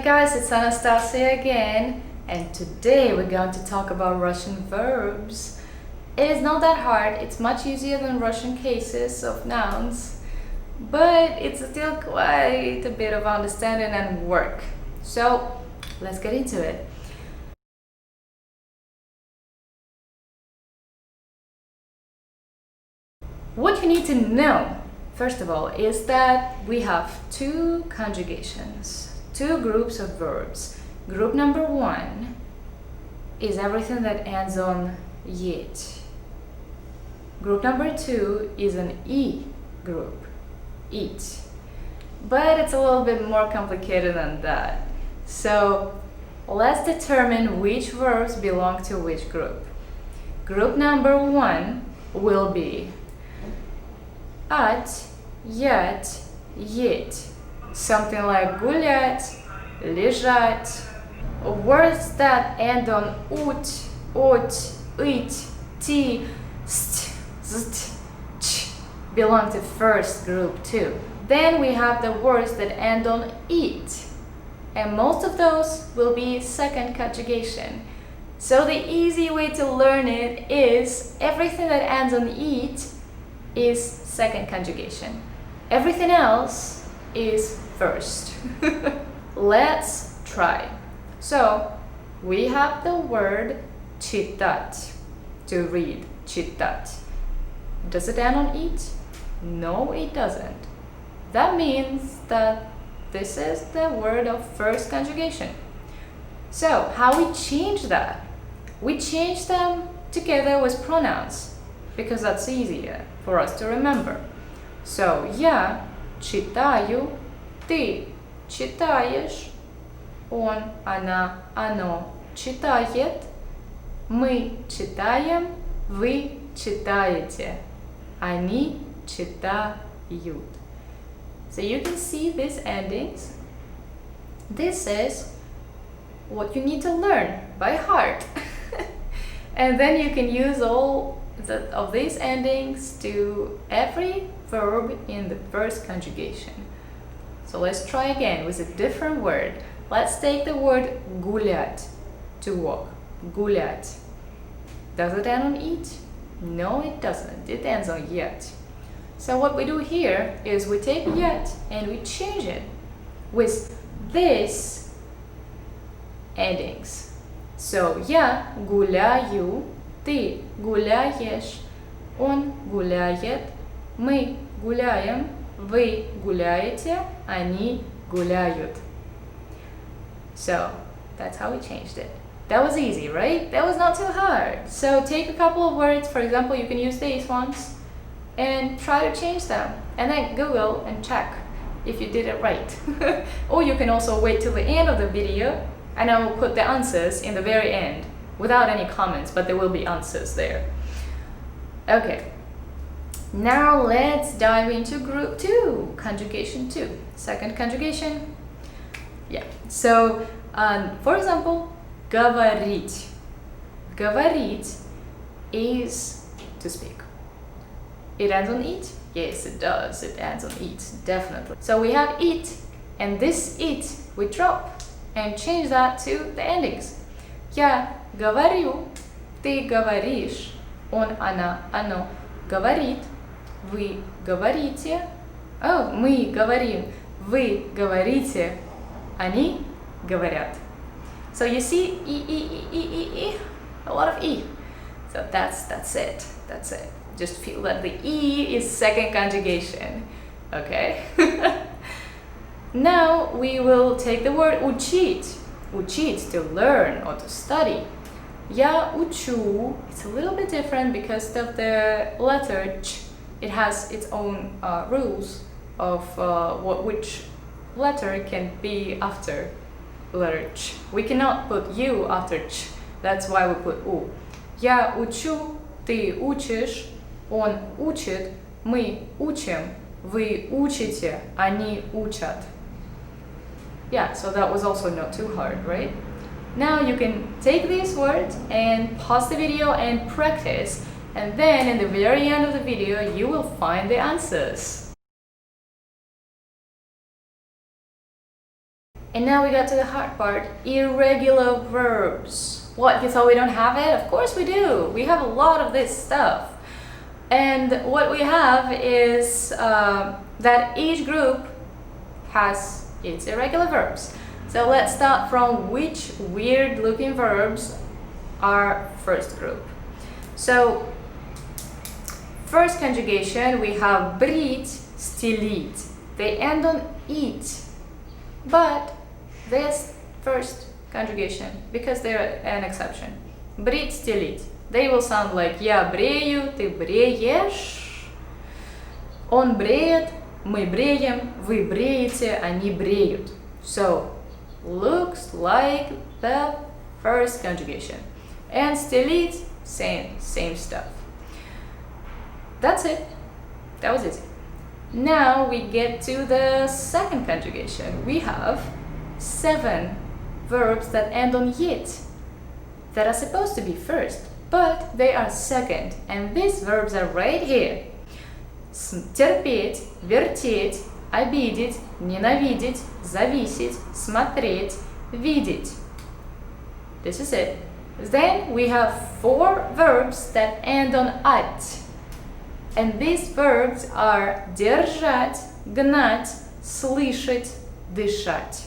guys, it's Anastasia again, and today we're going to talk about Russian verbs. It is not that hard, it's much easier than Russian cases of nouns, but it's still quite a bit of understanding and work. So let's get into it. What you need to know, first of all, is that we have two conjugations, two groups of verbs. Group number one is everything that ends on yet. Group number two is an E group, eat. But it's a little bit more complicated than that. So let's determine which verbs belong to which group. Group number one will be at, yet, yet. Something like гулять, лежать. Words that end on ut, ot, it, t, st, zt, ch belong to first group too. Then we have the words that end on it, and most of those will be second conjugation. So the easy way to learn it is everything that ends on it is second conjugation. Everything else is first. Let's try. So we have the word читать, to read, читать. Does it end on it? No, it doesn't. That means that this is the word of first conjugation. So how we change that? We change them together with pronouns because that's easier for us to remember. So я читаю, ты читаешь, он, она, оно читает, мы читаем, вы читаете, они читают. So you can see these endings. This is what you need to learn by heart. And then you can use all of these endings to every verb in the first conjugation. So let's try again with a different word. Let's take the word гулять, to walk. Гулять. Does it end on it? No, it doesn't. It ends on yet. So what we do here is we take yet and we change it with these endings. So я гуляю, ты гуляешь, он гуляет, мы гуляем, вы гуляете, они гуляют. So that's how we changed it. That was easy, right? That was not too hard. So take a couple of words, for example, you can use these ones, and try to change them. And then Google and check if you did it right. Or you can also wait till the end of the video, and I will put the answers in the very end, without any comments, but there will be answers there. Okay. Now let's dive into group 2, conjugation 2, second conjugation. Yeah, so for example, говорить. Говорить is to speak. It ends on it? Yes, it does. It ends on it, definitely. So we have it, and this it we drop and change that to the endings. Я говорю, ты говоришь, он, она, оно говорит, вы говорите, мы говорим, вы говорите, они говорят. So you see, a lot of e. So that's it. That's it. Just feel that the e is second conjugation. Okay. Now we will take the word учить. Учить, to learn or to study. Я учу. It's a little bit different because of the letter ch. It has its own rules of which letter can be after letter ch. We cannot put u after ch. That's why we put u. Я учу, ты учишь, он учит, мы учим, вы учите, они учат. Yeah, so that was also not too hard, right? Now you can take these words and pause the video and practice, and then in the very end of the video you will find the answers. And now we got to the hard part, irregular verbs. What, you thought we don't have it? Of course we do. We have a lot of this stuff. And what we have is that each group has its irregular verbs. So let's start from which weird looking verbs are first group. So first conjugation, we have брить, стелить. They end on it, but there's first conjugation because they're an exception. Брить, стелить. They will sound like я брею, ты бреешь, он бреет, мы бреем, вы бреете, они бреют. So, looks like the first conjugation. And стелить, same stuff. That's it. That was easy. Now we get to the second conjugation. We have 7 verbs that end on it that are supposed to be first, but they are second. And these verbs are right here. Терпеть, вертеть, обидеть, ненавидеть, зависеть, смотреть, видеть. This is it. Then we have 4 verbs that end on at. And these verbs are держать, гнать, слышать, дышать.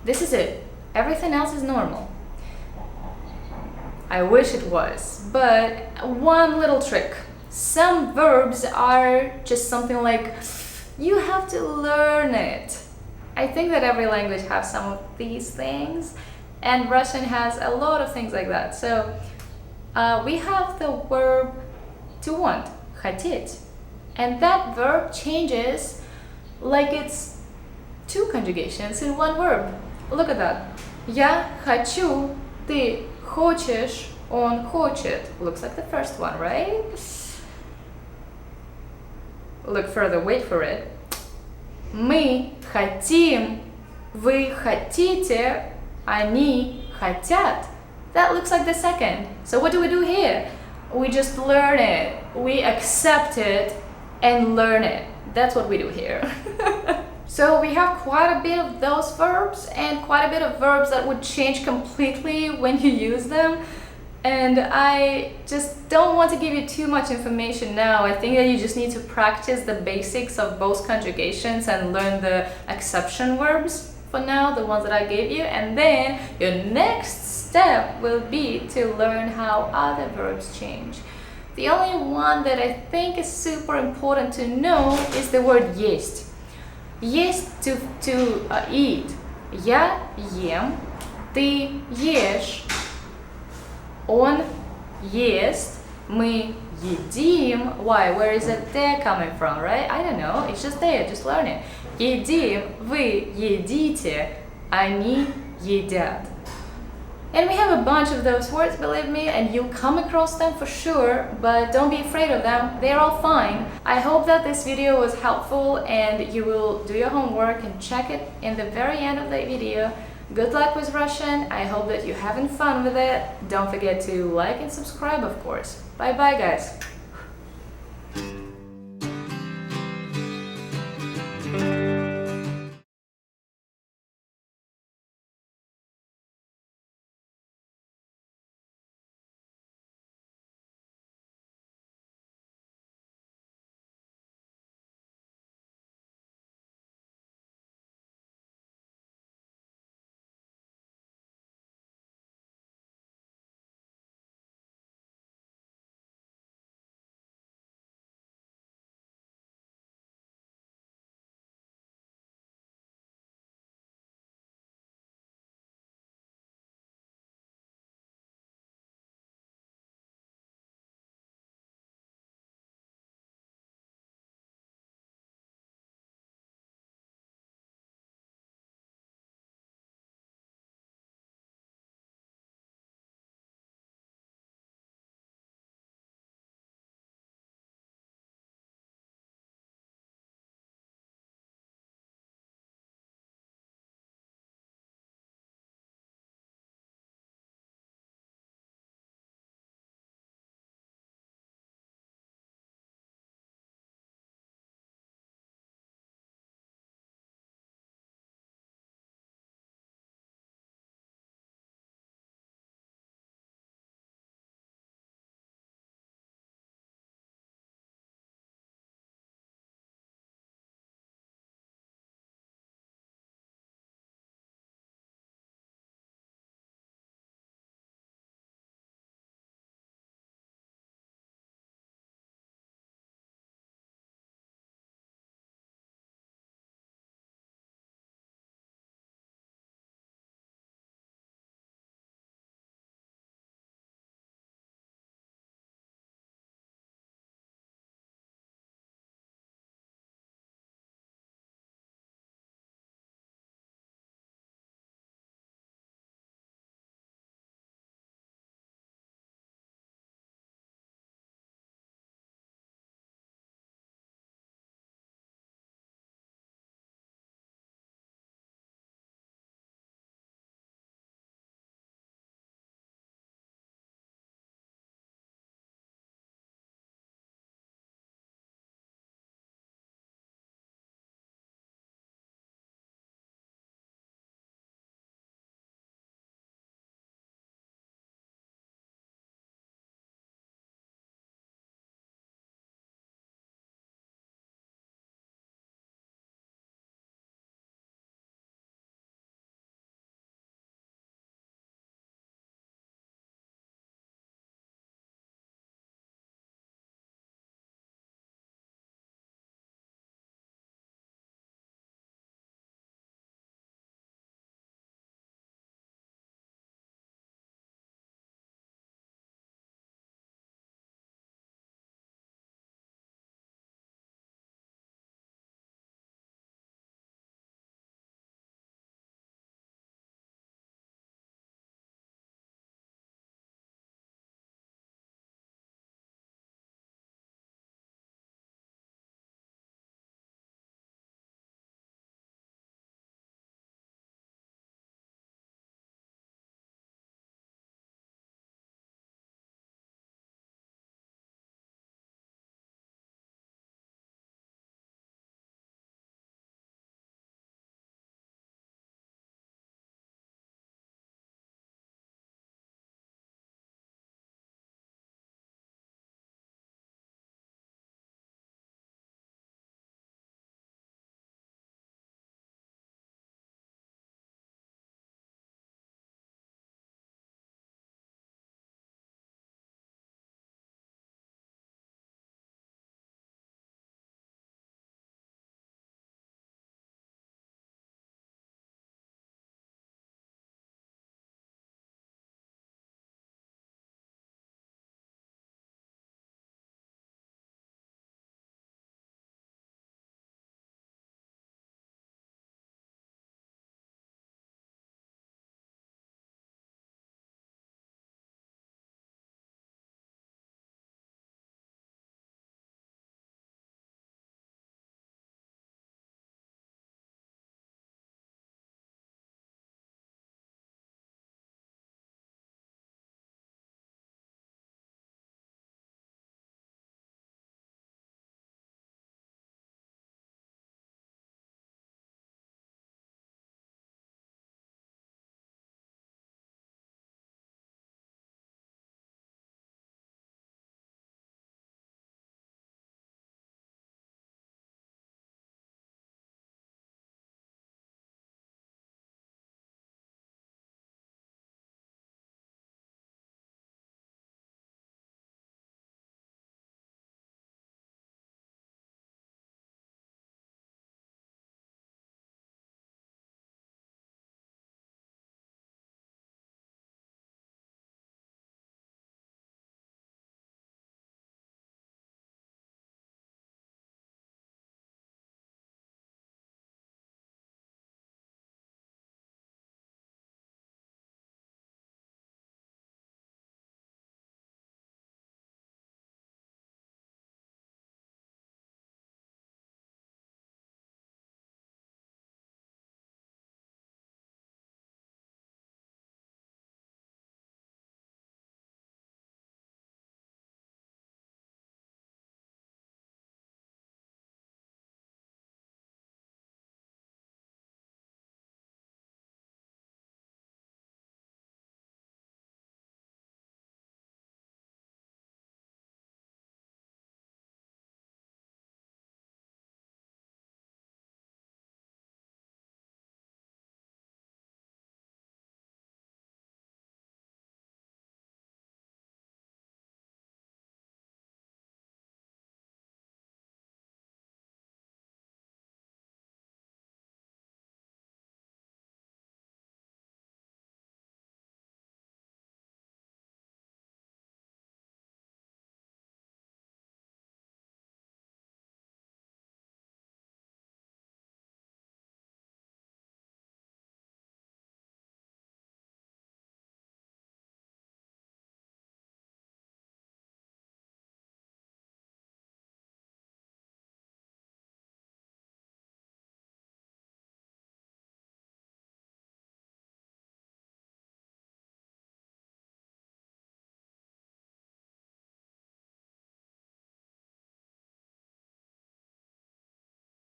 This is it. Everything else is normal. I wish it was, but one little trick. Some verbs are just something like, you have to learn it. I think that every language has some of these things, and Russian has a lot of things like that. So we have the verb to want, хотеть, and that verb changes like it's 2 conjugations in one verb. Look at that. Я хочу, ты хочешь, он хочет. Looks like the first one, right? Look further, wait for it. Мы хотим, вы хотите, они хотят. That looks like the second. So what do we do here? We just learn it. We accept it and learn it. That's what we do here. So we have quite a bit of those verbs and quite a bit of verbs that would change completely when you use them. And I just don't want to give you too much information now. I think that you just need to practice the basics of both conjugations and learn the exception verbs for now, the ones that I gave you. And then your next step will be to learn how other verbs change. The only one that I think is super important to know is the word есть. Есть to eat. Я ем, ты ешь, он ест, мы едим. Why? Where is it there coming from, right? I don't know. It's just there. Just learn it. Едим, вы едите, они едят. And we have a bunch of those words, believe me, and you'll come across them for sure, but don't be afraid of them. They're all fine. I hope that this video was helpful and you will do your homework and check it in the very end of the video. Good luck with Russian. I hope that you're having fun with it. Don't forget to like and subscribe, of course. Bye bye, guys.